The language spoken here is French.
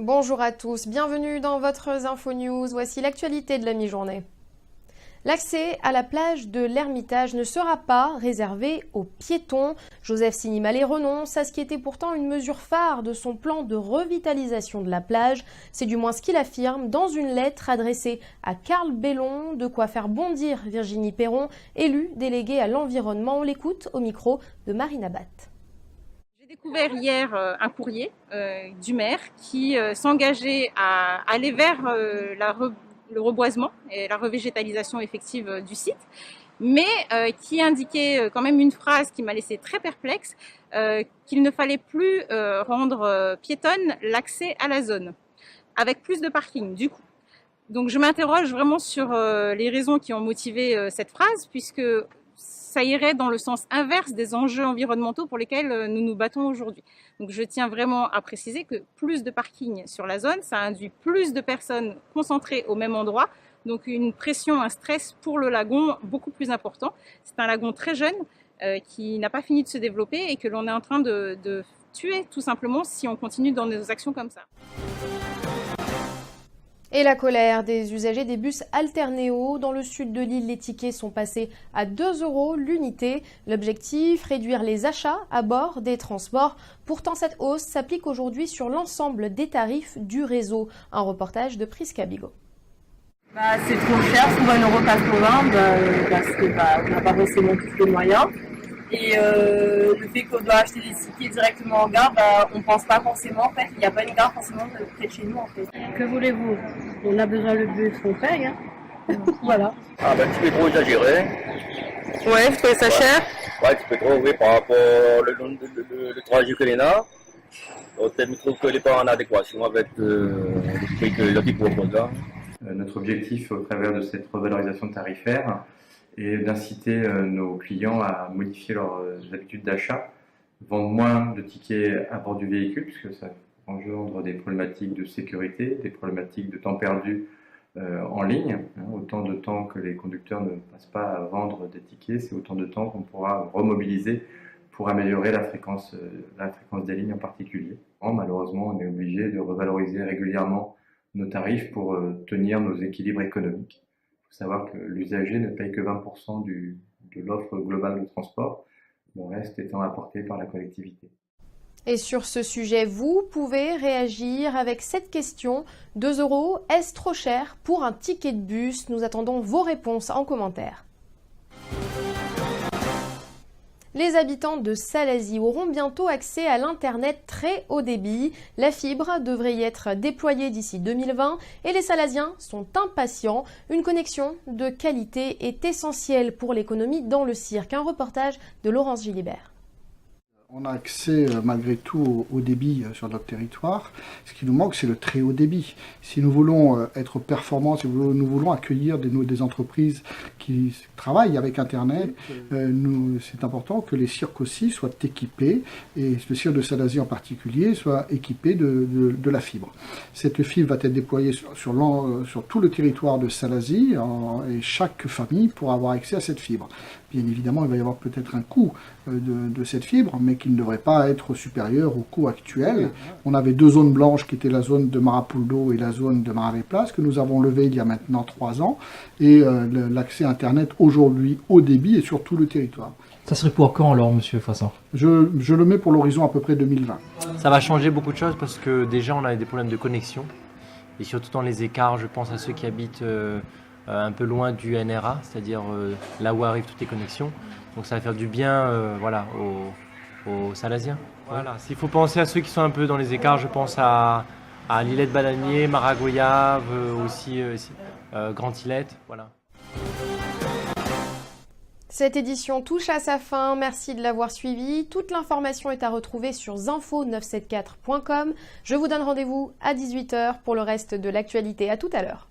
Bonjour à tous, bienvenue dans votre Info News. Voici l'actualité de la mi-journée. L'accès à la plage de l'Ermitage ne sera pas réservé aux piétons. Joseph Sinimalé renonce à ce qui était pourtant une mesure phare de son plan de revitalisation de la plage. C'est du moins ce qu'il affirme dans une lettre adressée à Carl Bellon, de quoi faire bondir Virginie Perron, élue déléguée à l'environnement. On l'écoute au micro de Marina Batt. J'ai découvert hier un courrier du maire qui s'engageait à aller vers le reboisement et la revégétalisation effective du site, mais qui indiquait quand même une phrase qui m'a laissé très perplexe, qu'il ne fallait plus rendre piétonne l'accès à la zone, avec plus de parking du coup. Donc je m'interroge vraiment sur les raisons qui ont motivé cette phrase, puisque ça irait dans le sens inverse des enjeux environnementaux pour lesquels nous nous battons aujourd'hui. Donc je tiens vraiment à préciser que plus de parking sur la zone, ça induit plus de personnes concentrées au même endroit, donc une pression, un stress pour le lagon beaucoup plus important. C'est un lagon très jeune qui n'a pas fini de se développer et que l'on est en train de tuer tout simplement si on continue dans nos actions comme ça. Et la colère des usagers des bus Alternéo. Dans le sud de l'île, les tickets sont passés à 2 € l'unité. L'objectif, réduire les achats à bord des transports. Pourtant, cette hausse s'applique aujourd'hui sur l'ensemble des tarifs du réseau. Un reportage de Prisca Bigot. C'est trop cher, souvent 1,80 € parce que on n'a pas forcément tous les moyens. Et le fait qu'on doit acheter des tickets directement en gare, on ne pense pas forcément en fait. Il n'y a pas une gare forcément près de chez nous en fait. Que voulez-vous? On a besoin de bus, on paye. Voilà. Un petit peu trop exagéré. Ouais, vous trouvez ça cher? Ouais, un petit peu trop, oui, par rapport le trajet que l'on a. Je trouve que n'est pas en adéquation avec le prix que l'on propose là. Notre objectif au travers de cette revalorisation tarifaire est d'inciter nos clients à modifier leurs habitudes d'achat, vendre moins de tickets à bord du véhicule, puisque ça engendre des problématiques de sécurité, des problématiques de temps perdu en ligne. Autant de temps que les conducteurs ne passent pas à vendre des tickets, c'est autant de temps qu'on pourra remobiliser pour améliorer la fréquence des lignes en particulier. Malheureusement, on est obligé de revaloriser régulièrement nos tarifs pour tenir nos équilibres économiques. Il faut savoir que l'usager ne paye que 20% de l'offre globale de transport, le reste étant apporté par la collectivité. Et sur ce sujet, vous pouvez réagir avec cette question. 2 €, est-ce trop cher pour un ticket de bus? Nous attendons vos réponses en commentaire. Les habitants de Salazie auront bientôt accès à l'Internet très haut débit. La fibre devrait y être déployée d'ici 2020 et les Salaziens sont impatients. Une connexion de qualité est essentielle pour l'économie dans le cirque. Un reportage de Laurence Gilibert. On a accès malgré tout au débit sur notre territoire. Ce qui nous manque, c'est le très haut débit. Si nous voulons être performants, si nous voulons accueillir des entreprises qui travaillent avec Internet, c'est important que les cirques aussi soient équipés, et le cirque de Salazie en particulier, soit équipé de la fibre. Cette fibre va être déployée sur tout le territoire de Salazie, et chaque famille pourra avoir accès à cette fibre. Bien évidemment, il va y avoir peut-être un coût de cette fibre, mais qui ne devrait pas être supérieur au coût actuel. On avait 2 zones blanches qui étaient la zone de Marapuldo et la zone de Maravé-Place, que nous avons levées il y a maintenant 3 ans, et l'accès Internet aujourd'hui au débit et sur tout le territoire. Ça serait pour quand alors, monsieur Fassin? Je le mets pour l'horizon à peu près 2020. Ça va changer beaucoup de choses parce que déjà on a des problèmes de connexion, et surtout dans les écarts, je pense à ceux qui habitent un peu loin du NRA, c'est-à-dire là où arrivent toutes les connexions. Donc ça va faire du bien aux Salaziens. Voilà. S'il faut penser à ceux qui sont un peu dans les écarts, je pense à l'Illette Bananier, Maragoyave, aussi Grand Illette. Voilà. Cette édition touche à sa fin. Merci de l'avoir suivi. Toute l'information est à retrouver sur zinfo974.com. Je vous donne rendez-vous à 18 h pour le reste de l'actualité. À tout à l'heure.